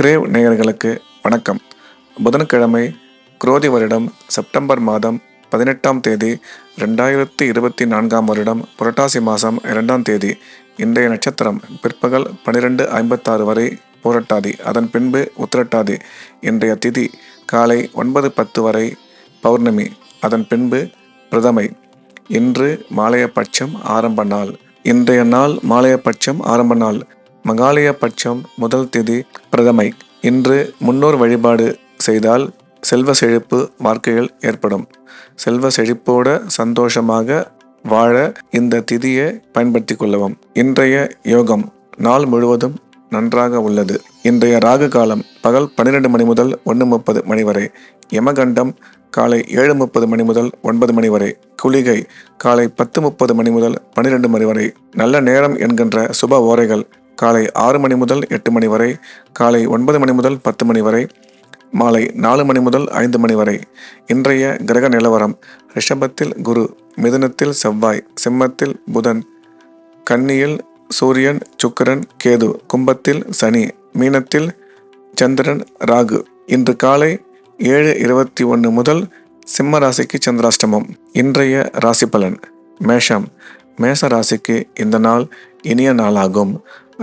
Grave நேயர்களுக்கு வணக்கம். புதன்கிழமை குரோதி வருடம் செப்டம்பர் மாதம் 18ஆம் தேதி 2024ஆம் வருடம் புரட்டாசி மாதம் 2ஆம் தேதி. இன்றைய நட்சத்திரம் பிற்பகல் 12:56 வரை பூரட்டாதி, அதன் பின்பு உத்திரட்டாதி. இன்றைய திதி காலை 9:10 வரை பௌர்ணமி, அதன் பின்பு பிரதமை. இன்று மாலையபட்சம் ஆரம்ப நாள். இன்றைய நாள் மாலையபட்சம் ஆரம்ப நாள். மகாலய பட்சம் முதல் திதி பிரதமை. இன்று முன்னோர் வழிபாடு செய்தால் செல்வ செழிப்பு வாழ்க்கையில் ஏற்படும். செல்வ செழிப்போட சந்தோஷமாக வாழ இந்த திதியை பயன்படுத்தி கொள்ளவும். இன்றைய யோகம் நாள் முழுவதும் நன்றாக உள்ளது. இன்றைய ராகு காலம் பகல் 12 மணி முதல் 1:30 மணி வரை. யமகண்டம் காலை 7:30 மணி முதல் 9 மணி வரை. குளிகை காலை 10:30 மணி முதல் 12 மணி வரை. நல்ல நேரம் என்கின்ற சுப ஓரைகள் காலை 6 மணி முதல் 8 மணி வரை, காலை 9 மணி முதல் 10 மணி வரை, மாலை 4 மணி முதல் 5 மணி வரை. இன்றைய கிரக நிலவரம்: ரிஷபத்தில் குரு, மிதுனத்தில் செவ்வாய், சிம்மத்தில் புதன், கன்னியில் சூரியன், சுக்கிரன், கேது, கும்பத்தில் சனி, மீனத்தில் சந்திரன், ராகு. இன்று காலை 7:21 முதல் சிம்ம ராசிக்கு சந்திராஷ்டமம். இன்றைய ராசி பலன்: மேஷம். மேஷ ராசிக்கு இந்த நாள் இனிய நாளாகும்.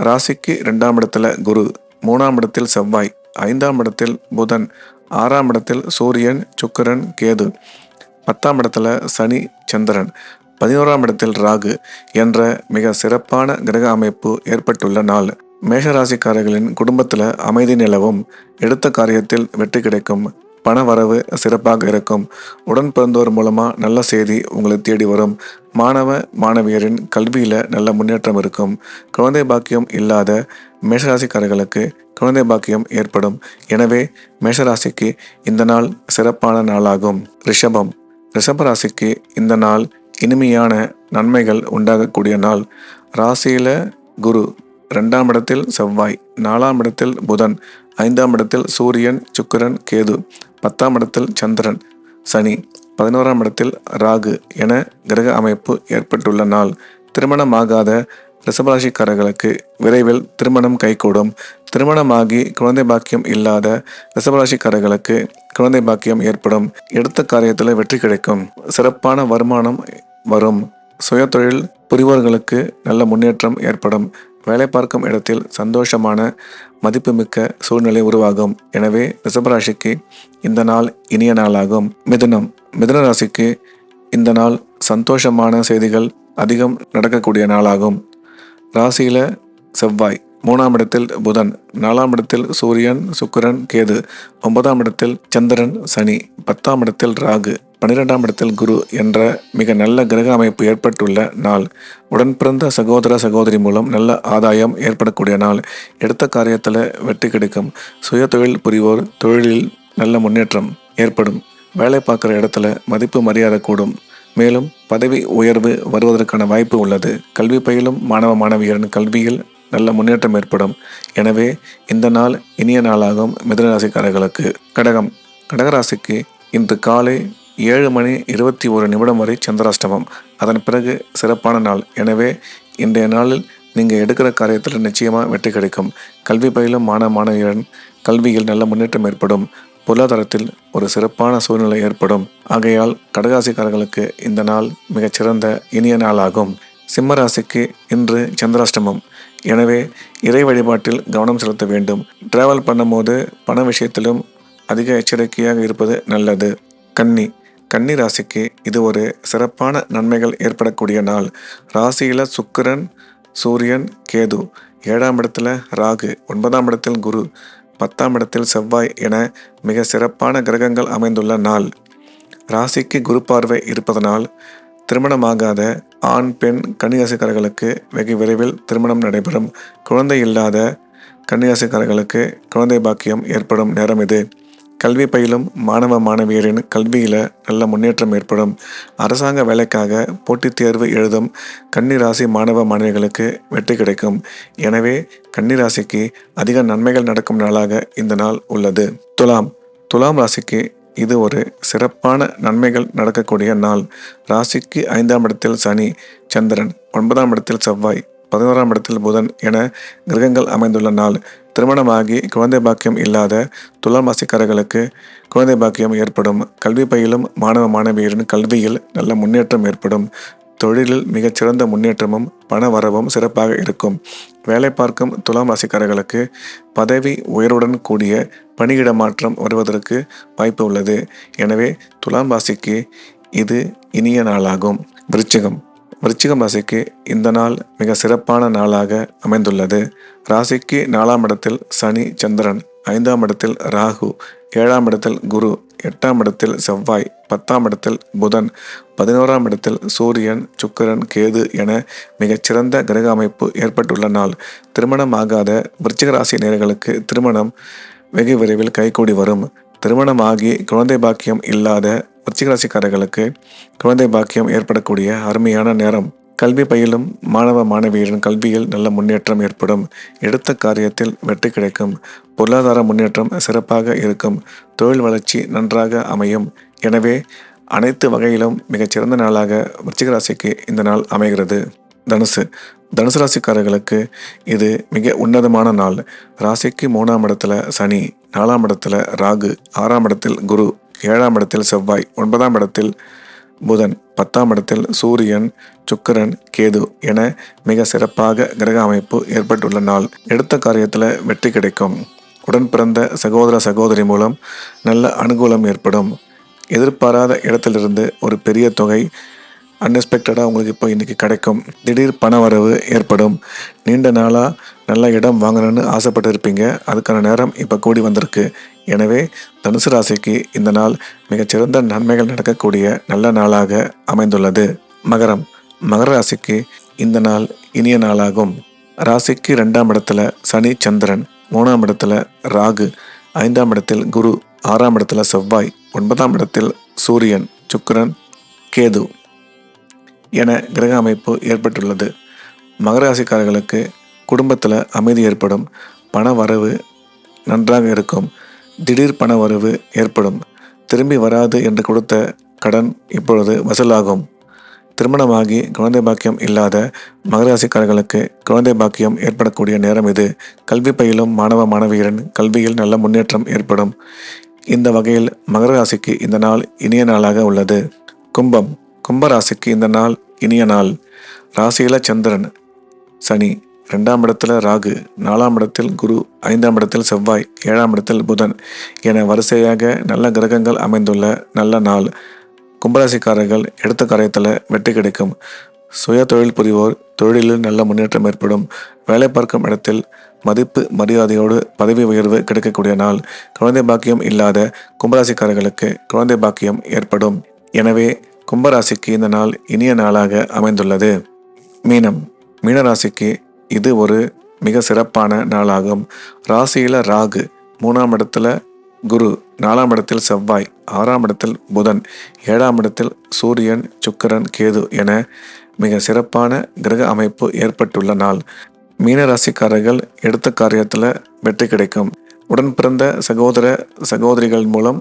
ராசிக்கு 2ஆம் இடத்துல குரு, 3ஆம் இடத்தில் செவ்வாய், 5ஆம் இடத்தில் புதன், 6ஆம் இடத்தில் சூரியன், சுக்கிரன், கேது, 10ஆம் இடத்துல சனி, சந்திரன், 11ஆம் இடத்தில் ராகு என்ற மிக சிறப்பான கிரக அமைப்பு ஏற்பட்டுள்ள நாள். மேஷராசிக்காரர்களின் குடும்பத்தில் அமைதி நிலவும். எடுத்த காரியத்தில் வெற்றி கிடைக்கும். பண வரவு சிறப்பாக இருக்கும். உடன் பிறந்தோர் மூலமா நல்ல செய்தி உங்களை தேடி வரும். மாணவ மாணவியரின் கல்வியில நல்ல முன்னேற்றம் இருக்கும். குழந்தை பாக்கியம் இல்லாத மேஷராசிக்காரர்களுக்கு குழந்தை பாக்கியம் ஏற்படும். எனவே மேஷராசிக்கு இந்த நாள் சிறப்பான நாளாகும். ரிஷபம். ரிஷபராசிக்கு இந்த நாள் இனிமையான நன்மைகள் உண்டாகக்கூடிய நாள். ராசியில குரு, 2ஆம் இடத்தில் செவ்வாய், 4ஆம் இடத்தில் புதன், 5ஆம் இடத்தில் சூரியன், சுக்கிரன், கேது, 10ஆம் இடத்தில் சந்திரன், சனி, 11ஆம் இடத்தில் ராகு என கிரக அமைப்பு ஏற்பட்டுள்ள நாள். திருமணமாகாத ரிஷபராசிக்காரர்களுக்கு விரைவில் திருமணம் கைகூடும். திருமணமாகி குழந்தை பாக்கியம் இல்லாத ரிஷபராசிக்காரர்களுக்கு குழந்தை பாக்கியம் ஏற்படும். எடுத்த காரியத்தில் வெற்றி கிடைக்கும். சிறப்பான வருமானம் வரும். சுய தொழில் புரிவோர்களுக்கு நல்ல முன்னேற்றம் ஏற்படும். வேலை பார்க்கும் இடத்தில் சந்தோஷமான மதிப்புமிக்க சூழ்நிலை உருவாகும். எனவே ரிஷபராசிக்கு இந்த நாள் இனிய நாளாகும். மிதுனம். மிதுன ராசிக்கு இந்த நாள் சந்தோஷமான செய்திகள் அதிகம் நடக்கக்கூடிய நாளாகும். ராசியில செவ்வாய், 3ஆம் இடத்தில் புதன், 4ஆம் இடத்தில் சூரியன், சுக்கிரன், கேது, 9ஆம் இடத்தில் சந்திரன், சனி, 10ஆம் இடத்தில் ராகு, 12ஆம் இடத்தில் குரு என்ற மிக நல்ல கிரக அமைப்பு ஏற்பட்டுள்ள நாள். உடன் பிறந்த சகோதர சகோதரி மூலம் நல்ல ஆதாயம் ஏற்படக்கூடிய நாள். எடுத்த காரியத்தில் வெற்றி கிடைக்கும். சுய தொழில் புரிவோர் தொழிலில் நல்ல முன்னேற்றம் ஏற்படும். வேலை பார்க்குற இடத்துல மதிப்பு மரியாதை கூடும். மேலும் பதவி உயர்வு வருவதற்கான வாய்ப்பு உள்ளது. கல்வி பயிலும் மாணவ மாணவியரின் கல்வியில் நல்ல முன்னேற்றம் ஏற்படும். எனவே இந்த நாள் இனிய நாளாகும் மிதுனராசிக்காரர்களுக்கு. கடகம். கடகராசிக்கு இன்று காலை 7:21 வரை சந்திராஷ்டமம். அதன் பிறகு சிறப்பான நாள். எனவே இன்றைய நாளில் நீங்கள் எடுக்கிற காரியத்தில் நிச்சயமாக வெற்றி கிடைக்கும். கல்வி பயிலும் மாணவ மாணவியரின் கல்வியில் நல்ல முன்னேற்றம் ஏற்படும். பொருளாதாரத்தில் ஒரு சிறப்பான சூழ்நிலை ஏற்படும். ஆகையால் கடகராசிக்காரர்களுக்கு இந்த நாள் மிகச்சிறந்த இனிய நாளாகும். சிம்ம ராசிக்கு இன்று சந்திராஷ்டமம். எனவே இறை வழிபாட்டில் கவனம் செலுத்த வேண்டும். டிராவல் பண்ணும்போது பண விஷயத்திலும் அதிக எச்சரிக்கையாக இருப்பது நல்லது. கன்னி. கன்னி ராசிக்கு இது ஒரு சிறப்பான நன்மைகள் ஏற்படக்கூடிய நாள். ராசியில சுக்கிரன், சூரியன், கேது, 7ஆம் இடத்துல ராகு, 9ஆம் இடத்தில் குரு, 10ஆம் இடத்தில் செவ்வாய் என மிக சிறப்பான கிரகங்கள் அமைந்துள்ள நாள். ராசிக்கு குரு பார்வை இருப்பதனால் திருமணமாகாத ஆண் பெண் கன்னிராசிக்காரர்களுக்கு வெகு விரைவில் திருமணம் நடைபெறும். குழந்தை இல்லாத கன்னிராசிக்காரர்களுக்கு குழந்தை பாக்கியம் ஏற்படும் நேரம் இது. கல்வி பயிலும் மாணவ மாணவியரின் கல்வியில நல்ல முன்னேற்றம் ஏற்படும். அரசாங்க வேலைக்காக போட்டித் தேர்வு எழுதும் கன்னிராசி மாணவ மாணவிகளுக்கு வெற்றி கிடைக்கும். எனவே கன்னிராசிக்கு அதிக நன்மைகள் நடக்கும் நாளாக இந்த நாள் உள்ளது. துலாம். துலாம் ராசிக்கு இது ஒரு சிறப்பான நன்மைகள் நடக்கக்கூடிய நாள். ராசிக்கு 5ஆம் இடத்தில் சனி, சந்திரன், 9ஆம் இடத்தில் செவ்வாய், 11ஆம் இடத்தில் புதன் என கிரகங்கள் அமைந்துள்ள நாள். திருமணமாகி குழந்தை பாக்கியம் இல்லாத துலாம் ராசிக்காரர்களுக்கு குழந்தை பாக்கியம் ஏற்படும். கல்வி பயிலும் மாணவ மாணவியரின் கல்வியில் நல்ல முன்னேற்றம் ஏற்படும். தொழிலில் மிகச்சிறந்த முன்னேற்றமும் பண வரவும் சிறப்பாக இருக்கும். வேலை பார்க்கும் துலாம் ராசிக்காரர்களுக்கு பதவி உயர்வுடன் கூடிய பணியிட மாற்றம் வருவதற்கு வாய்ப்பு உள்ளது. எனவே துலாம் ராசிக்கு இது இனிய நாளாகும். விருச்சிகம் ராசிக்கு இந்த நாள் மிக சிறப்பான நாளாக அமைந்துள்ளது. ராசிக்கு 4ஆம் இடத்தில் சனி சந்திரன், 5ஆம் இடத்தில் ராகு, 7ஆம் இடத்தில் குரு, 8ஆம் இடத்தில் செவ்வாய், 10ஆம் இடத்தில் புதன், 11ஆம் இடத்தில் சூரியன், சுக்கிரன், கேது என மிகச்சிறந்த கிரக அமைப்பு ஏற்பட்டுள்ள நாள். திருமணம் ஆகாத விருச்சிக ராசி நேயர்களுக்கு திருமணம் வெகு விரைவில் கைகூடி வரும். திருமணமாகி குழந்தை பாக்கியம் இல்லாத விருச்சிக ராசிக்காரர்களுக்கு குழந்தை பாக்கியம் ஏற்படக்கூடிய அருமையான நேரம். கல்வி பயிலும் மாணவ மாணவியரின் கல்வியில் நல்ல முன்னேற்றம் ஏற்படும். எடுத்த காரியத்தில் வெற்றி கிடைக்கும். பொருளாதார முன்னேற்றம் சிறப்பாக இருக்கும். தொழில் வளர்ச்சி நன்றாக அமையும். எனவே அனைத்து வகையிலும் மிகச்சிறந்த நாளாக விருச்சிக ராசிக்கு இந்த நாள் அமைகிறது. தனுசு ராசிக்காரர்களுக்கு இது மிக உன்னதமான நாள். ராசிக்கு 3ஆம் இடத்துல சனி, 4ஆம் இடத்துல ராகு, 6ஆம் இடத்தில் குரு, 7ஆம் இடத்தில் செவ்வாய், 9ஆம் இடத்தில் புதன், 10ஆம் இடத்தில் சூரியன், சுக்கிரன், கேது என மிக சிறப்பாக கிரக அமைப்பு ஏற்பட்டுள்ள நாள். எடுத்த காரியத்தில் வெற்றி கிடைக்கும். உடன் பிறந்த சகோதர சகோதரி மூலம் நல்ல அனுகூலம் ஏற்படும். எதிர்பாராத இடத்திலிருந்து ஒரு பெரிய தொகை அன்எக்ஸ்பெக்டடாக உங்களுக்கு இப்போ இன்றைக்கி கிடைக்கும். திடீர் பண வரவு ஏற்படும். நீண்ட நாளாக நல்ல இடம் வாங்கணும்னு ஆசைப்பட்டு இருப்பீங்க. அதுக்கான நேரம் இப்போ கூடி வந்திருக்கு. எனவே தனுசு ராசிக்கு இந்த நாள் மிகச்சிறந்த நன்மைகள் நடக்கக்கூடிய நல்ல நாளாக அமைந்துள்ளது. மகர ராசிக்கு இந்த நாள் இனிய நாளாகும். ராசிக்கு 2ஆம் இடத்துல சனி சந்திரன், 3ஆம் இடத்துல ராகு, 5ஆம் இடத்தில் குரு, 6ஆம் இடத்துல செவ்வாய், 9ஆம் இடத்தில் சூரியன், சுக்கிரன், கேது என கிரக அமைப்பு ஏற்பட்டுள்ளது. மகர ராசிக்காரர்களுக்கு குடும்பத்தில் அமைதி ஏற்படும். பண வரவு நன்றாக இருக்கும். திடீர் பண வரவு ஏற்படும். திரும்பி வராது என்று கொடுத்த கடன் இப்பொழுது வசூலாகும். திருமணமாகி குழந்தை பாக்கியம் இல்லாத மகர ராசிக்காரர்களுக்கு குழந்தை பாக்கியம் ஏற்படக்கூடிய நேரம் இது. கல்வி பயிலும் மாணவ மாணவியரின் கல்வியில் நல்ல முன்னேற்றம் ஏற்படும். இந்த வகையில் மகர ராசிக்கு இந்த நாள் இனிய நாளாக உள்ளது. கும்ப ராசிக்கு இந்த நாள் இனிய நாள். ராசியில சந்திரன், சனி, 2ஆம் இடத்துல ராகு, 4ஆம் இடத்தில் குரு, 5ஆம் இடத்தில் செவ்வாய், 7ஆம் இடத்தில் புதன் என வரிசையாக நல்ல கிரகங்கள் அமைந்துள்ள நல்ல நாள். கும்பராசிக்காரர்கள் எடுத்த காரியத்தில் வெற்றி கிடைக்கும். சுய தொழில் புரிவோர் தொழிலில் நல்ல முன்னேற்றம் ஏற்படும். வேலை பார்க்கும் இடத்தில் மதிப்பு மரியாதையோடு பதவி உயர்வு கிடைக்கக்கூடிய நாள். குழந்தை பாக்கியம் இல்லாத கும்பராசிக்காரர்களுக்கு குழந்தை பாக்கியம் ஏற்படும். எனவே கும்பராசிக்கு இந்த நாள் இனிய நாளாக அமைந்துள்ளது. மீனராசிக்கு இது ஒரு மிக சிறப்பான நாளாகும். ராசியில ராகு, 3ஆம் இடத்துல குரு, 4ஆம் இடத்தில் செவ்வாய், 6ஆம் இடத்தில் புதன், 7ஆம் இடத்தில் சூரியன், சுக்கிரன், கேது என மிக சிறப்பான கிரக அமைப்பு ஏற்பட்டுள்ள நாள். மீனராசிக்காரர்கள் எடுத்த காரியத்தில் வெற்றி கிடைக்கும். உடன் பிறந்த சகோதர சகோதரிகள் மூலம்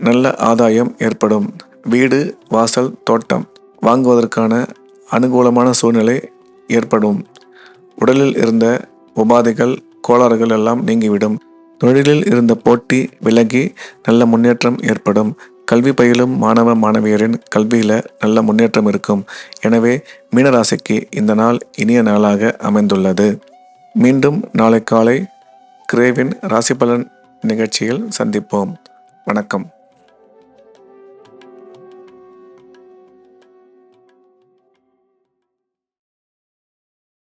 நல்ல ஆதாயம் ஏற்படும். வீடு, வாசல், தோட்டம் வாங்குவதற்கான அனுகூலமான சூழ்நிலை ஏற்படும். உடலில் இருந்த உபாதைகள், கோளாறுகள் எல்லாம் நீங்கிவிடும். தொழிலில் இருந்த போட்டி விலகி நல்ல முன்னேற்றம் ஏற்படும். கல்வி பயிலும் மாணவ மாணவியரின் கல்வியில் நல்ல முன்னேற்றம் இருக்கும். எனவே மீனராசிக்கு இந்த நாள் இனிய நாளாக அமைந்துள்ளது. மீண்டும் நாளை காலை கிரேவின் ராசி பலன் நிகழ்ச்சியில் சந்திப்போம். வணக்கம்.